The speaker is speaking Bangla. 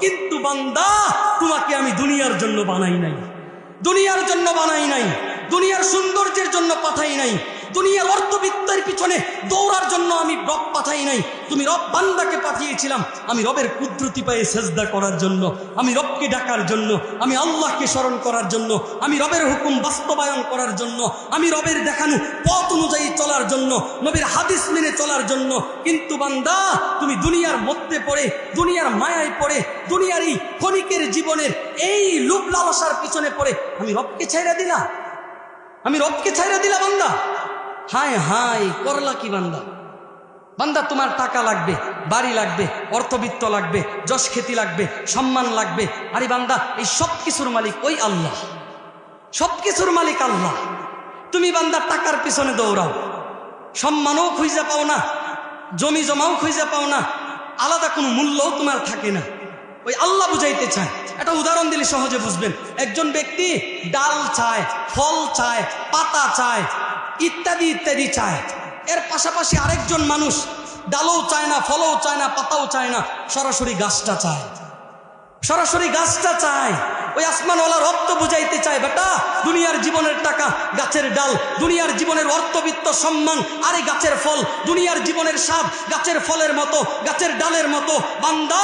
কিন্তু বান্দা, তোমাকে আমি দুনিয়ার জন্য বানাই নাই, দুনিয়ার জন্য বানাই নাই, দুনিয়ার সৌন্দর্যের জন্য পাঠাই নাই, দুনিয়ার অর্থবিত্তের পিছনে দৌড়ার জন্য আমি রব পাঠাই নাই। তুমি রব বান্দাকে পাঠিয়েছিলাম আমি রবের কুদরতি পায়ে সেজদা করার জন্য, আমি রবকে ডাকার জন্য, আমি আল্লাহকে স্মরণ করার জন্য, আমি রবের হুকুম বাস্তবায়ন করার জন্য, আমি রবের দেখানো পথ অনুযায়ী চলার জন্য, নবীর হাদিস মেনে চলার জন্য। কিন্তু বান্দা, তুমি দুনিয়ার মধ্যে পড়ে, দুনিয়ার মায়ায় পড়ে, দুনিয়ার এই ক্ষণিকের জীবনের এই লোভ লালসার পিছনে পড়ে আমি রবকে ছাইরা দিলা, আমি রবকে ছাইরা দিলা বান্দা। হায় হায় করলা কি বান্দা? বান্দা, তোমার টাকা লাগবে, বাড়ি লাগবে, অর্থবিত্ত লাগবে, যশ খ্যাতি লাগবে, সম্মান লাগবে। আরে বান্দা, এই সব কিছুর মালিক ওই আল্লাহ, সব কিছুর মালিক আল্লাহ। তুমি বান্দা টাকার পিছনে দৌড়াও, সম্মানও খুঁজে পাও না, জমি জমাও খুঁজে পাও না, আলাদা কোনো মূল্যও তোমার থাকে না। ওই আল্লাহ বুঝাইতে চায়। একটা উদাহরণ দিলে সহজে বুঝবেন। একজন ব্যক্তি ডাল চায়, ফল চায়, পাতা চায়, ইত্যাদি ইত্যাদি চায়। এর পাশাপাশি আরেকজন মানুষ ডালও চায় না, ফলও চায় না, পাতাও চায় না, সরাসরি গাছটা চায়, সরাসরি গাছটা চায়। ওই আসমানওয়ালা রব তো বুঝাইতে চায়, বেটা দুনিয়ার জীবনের টাকা গাছের ডাল, দুনিয়ার জীবনের অর্থবিত্ত সম্মান আরে গাছের ফল, দুনিয়ার জীবনের স্বাদ গাছের ফলের মতো, গাছের ডালের মতো। বান্দা